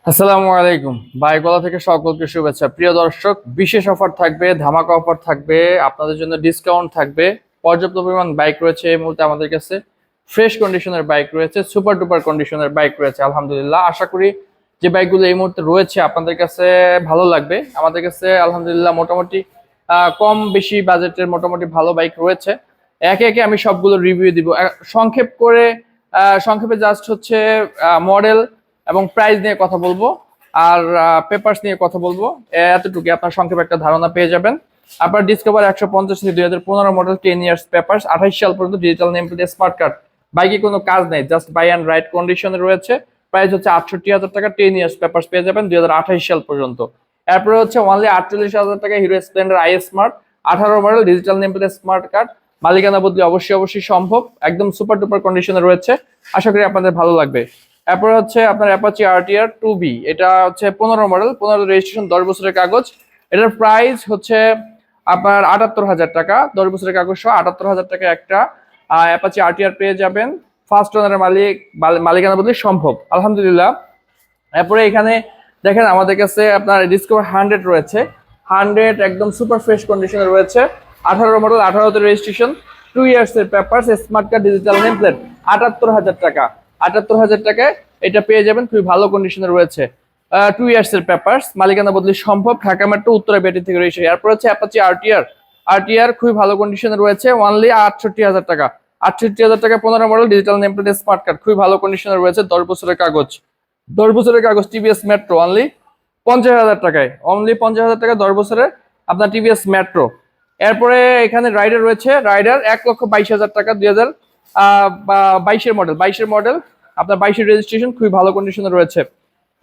আসসালামু আলাইকুম। বাইকওয়ালা থেকে সকলকে শুভেচ্ছা। প্রিয় দর্শক, বিশেষ অফার থাকবে, ধামাকা অফার থাকবে, আপনাদের জন্য ডিসকাউন্ট থাকবে। পর্যাপ্ত পরিমাণ বাইক রয়েছে এই মুহূর্তে আমাদের কাছে। ফ্রেশ কন্ডিশনের বাইক রয়েছে, সুপার ডুপার কন্ডিশনের বাইক রয়েছে আলহামদুলিল্লাহ। আশা করি যে বাইকগুলো এই মুহূর্তে রয়েছে আপনাদের কাছে ভালো লাগবে। আমাদের কাছে আলহামদুলিল্লাহ মোটামুটি কম বেশি বাজেটের মোটামুটি ভালো বাইক রয়েছে। একে একে আমি সবগুলো রিভিউ দিব। সংক্ষেপ করে সংক্ষেপে জাস্ট হচ্ছে মডেল এবং প্রাইস নিয়ে কথা বলবো, আর পেপারস নিয়ে কথা বলবো। এতটুকু আপনার সংক্ষেপে একটা ধারণা পেয়ে যাবেন। আপনার ডিসকভার 150 থেকে 2015 মডেল 10 ইয়ার্স পেপারস, 28 সাল পর্যন্ত digital name plate smart card. বাইকে কোনো কাজ নেই, জাস্ট বাই অ্যান্ড রাইড কন্ডিশনে রয়েছে। প্রাইস হচ্ছে 68,000 টাকা। 10 ইয়ার্স পেপারস পেয়ে যাবেন 2028 সাল পর্যন্ত। এরপরে হচ্ছে অনলি 48,000 টাকা hero Splendor I smart 18 model digital name plate smart card. মালিকানা বদলি অবশ্যই সম্ভব, একদম সুপার ডুপার কন্ডিশনে রয়েছে। আশা করি আপনাদের ভালো লাগবে। এরপরে হচ্ছে আপনার অ্যাপাচি আরটিআর 2B, এটা হচ্ছে 15 মডেল, 15 রেজিস্ট্রেশন, 10 বছরের কাগজ। এটার প্রাইস হচ্ছে আপনার 78,000 টাকা, 10 বছরের কাগজ সহ 78,000 টাকা একটা অ্যাপাচি আরটিআর পেয়ে যাবেন। ফার্স্ট ওনারের মালিকানা বদলি সম্ভব আলহামদুলিল্লাহ। এরপরে এখানে দেখেন আমাদের কাছে আপনার ডিসকভার 100 রয়েছে। 100 একদম সুপার ফ্রেশ কন্ডিশনে রয়েছে। 18 মডেল, 18তে রেজিস্ট্রেশন, 2 ইয়ার্স এর papers, smart card, digital name plate. 78,000 টাকা, 78,000 টাকায় এটা পেয়ে যাবেন, খুবই ভালো কন্ডিশনে রয়েছে। 2 ইয়ার্স এর পেপারস, মালিকানা বদলি সম্ভব, ঢাকা মেট্রো, উত্তরা বেটি থেকে রয়েছে। এরপর হচ্ছে অ্যাপাচি আরটিআর। আরটিআর খুবই ভালো কন্ডিশনে রয়েছে, অনলি 68,000 টাকা। 68,000 টাকা, 15 model, digital name plate, smart card, খুবই ভালো কন্ডিশনে রয়েছে, 10 বছরের কাগজ। 10 বছরের কাগজ, টিভিএস মেট্রো, অনলি 50,000 টাকায়, অনলি 50,000 টাকা 10 বছরের আপনার টিভিএস মেট্রো। এরপরে এখানে রাইডার রয়েছে, রাইডার 1,22,000 টাকা, 2022-এর মডেল, 22-এর মডেল, আপনার 22-এর রেজিস্ট্রেশন, খুবই ভালো কন্ডিশনে রয়েছে।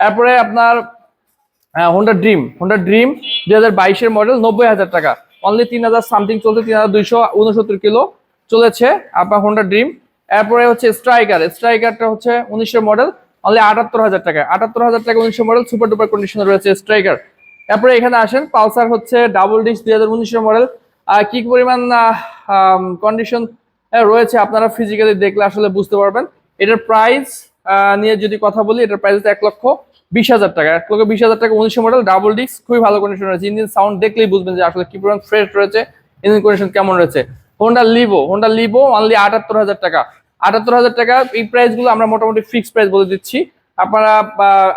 এরপরে আপনার হোন্ডা ড্রিম, 2022-এর মডেল, 90,000 টাকা, অনলি 3,000 সামথিং চলছে, 3,269 কিলো চলেছে আপনার হোন্ডা ড্রিম। এরপরে হচ্ছে স্ট্রাইকারটা হচ্ছে 19-এর মডেল, অনলি 78,000 টাকা, 78,000 টাকা, 19-এর মডেল, সুপার ডুপার কন্ডিশনে রয়েছে স্ট্রাইকার। এরপরে এখানে আসেন, পালসার হচ্ছে ডাবল ডিস্ক, 2019-এর মডেল। কি পরিমাণ কন্ডিশন রয়েছে আপনারা ফিজিক্যালি দেখলে আসলে বুঝতে পারবেন। এটার প্রাইস নিয়ে যদি কথা বলি, এটার প্রাইস হচ্ছে 1,20,000 টাকা, 1,20,000 টাকা, 19 মডেল, ডাবল ডিস্ক, খুবই ভালো কন্ডিশন রয়েছে। ইঞ্জিন সাউন্ড দেখলেই বুঝবেন যে আসলে কি পরিমাণ ফ্রেশ রয়েছে, ইঞ্জিন কন্ডিশন কেমন রয়েছে। হোন্ডা লিভো অনলি 78,000 টাকা, 78,000 টাকা। এই প্রাইস গুলো আমরা মোটামুটি ফিক্সড প্রাইস বলে দিচ্ছি, আপনারা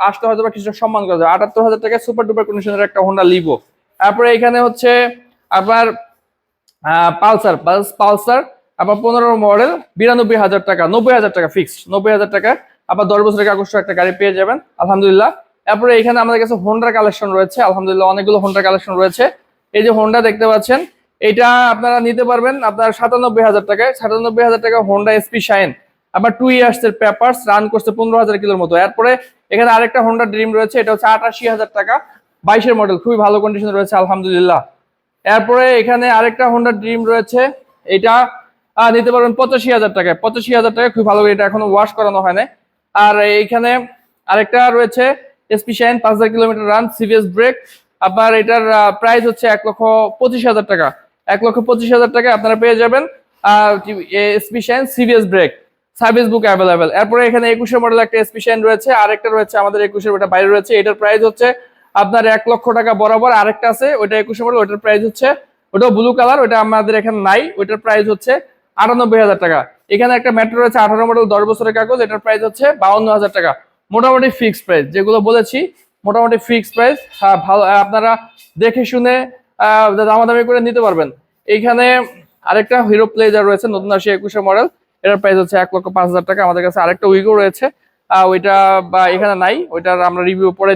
আসতে হয়তো বা কিছু সম্মান করা যায়। 78,000 টাকা সুপার ডুপার কন্ডিশনের একটা হোন্ডা লিভো। তারপরে এখানে হচ্ছে আপনার পালসার আপনার 15 মডেল, 92,000 টাকা, 90,000 টাকা ফিক্সড, 90,000 টাকা আবার 10 বছরের কাগজ একটা গাড়ি পেয়ে যাবেন আলহামদুলিল্লাহ। তারপরে এখানে আমাদের কাছে হোন্ডার কালেকশন রয়েছে আলহামদুলিল্লাহ, অনেকগুলো হোন্ডার কালেকশন রয়েছে। এই যে হোন্ডা দেখতে পাচ্ছেন, এটা আপনারা নিতে পারবেন আপনার 97,000 টাকায়, 97,000 টাকা হোন্ডা এসপি শাইন, আবার 2 ইয়ার্স এর পেপারস, রান করছে 15,000 কিলোর মতো। এরপরে এখানে আরেকটা হোন্ডা ড্রিম রয়েছে, এটা হচ্ছে 88,000 টাকা, 22-এর মডেল, খুবই ভালো কন্ডিশন রয়েছে আলহামদুলিল্লাহ। এরপরে এখানে আরেকটা হোন্ডা ড্রিম রয়েছে, এটা নিতে পারবেন 85,000 টাকায়, 85,000 টাকা, খুব ভালো, এটা এখনো ওয়াশ করানো হয় না। আর এইখানে আরেকটা রয়েছে SP shine, 5,000 kilometre run, CBS brake, আপনার এটার প্রাইস হচ্ছে 1,25,000 টাকা, 1,25,000 টাকা আপনারা পেয়ে যাবেন SP shine CBS brake, service book available. এরপরে এখানে 21-এর মডেল একটা এসপি শাইন রয়েছে, আরেকটা রয়েছে আমাদের 21-এর, ওটা বাইরে রয়েছে। এটার প্রাইস হচ্ছে আপনার 1,00,000 টাকা বরাবর। আরেকটা আছে ওইটা 21-এর মডেল, ওইটার প্রাইস হচ্ছে, ওটাও ব্লু কালার, ওইটা আমাদের এখানে নাই, ওইটার প্রাইস হচ্ছে 98,000 টাকা। এখানে একটা মেট্রো রয়েছে, 18 মডেল, 10 বছরের কাগজ, এটার প্রাইস হচ্ছে 52,000 টাকা। মোটামুটি ফিক্সড প্রাইস, যেগুলো বলেছি মোটামুটি ফিক্সড প্রাইস। ভালো, আপনারা দেখে শুনে দামাদামি করে নিতে পারবেন। এইখানে আরেকটা হিরো প্লেজার রয়েছে, নতুন আসে 21-এর মডেল, এটার প্রাইস হচ্ছে 1,05,000 টাকা। আমাদের কাছে আরেকটা উইগো রয়েছে, ওইটা বা এখানে নাই, ওইটার আমরা রিভিউ পরে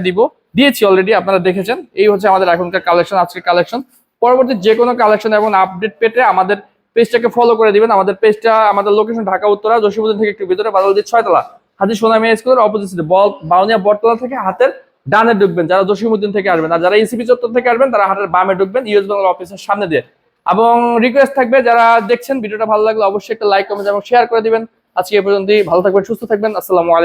দিয়েছি অলরেডি, আপনারা দেখেছেন। এই হচ্ছে আমাদের এখনকার কালেকশন, আজকের কালেকশন। পরবর্তী যে কোনো কালেকশন এবং আপডেট পেতে আমাদের পেজটাকে ফলো করে দিবেন। আমাদের পেজটা, আমাদের লোকেশন ঢাকা উত্তরা, জসীমউদ্দিন থেকে একটু ভিতরে, বাদলদি 6 তলা, হাজী সোনামিয়া স্কুলের অপোজিট বাউনিয়া বটতলা থেকে হাতের ডানে ঢুকবেন যারা জসীমউদ্দিন থেকে আসবেন, আর যারা ইসিপি চত্বর থেকে আসবেন তারা হাতের বামে ঢুকবেন, ইউএস বাংলা অফিসের সামনে দিয়ে। এবং রিকোয়েস্ট থাকবে, যারা দেখছেন ভিডিওটা ভালো লাগলে অবশ্যই একটা লাইক, কমেন্ট এবং শেয়ার করে দিবেন। আজকে এই পর্যন্তই, ভালো থাকবেন, সুস্থ থাকবেন, আসসালামু আলাইকুম।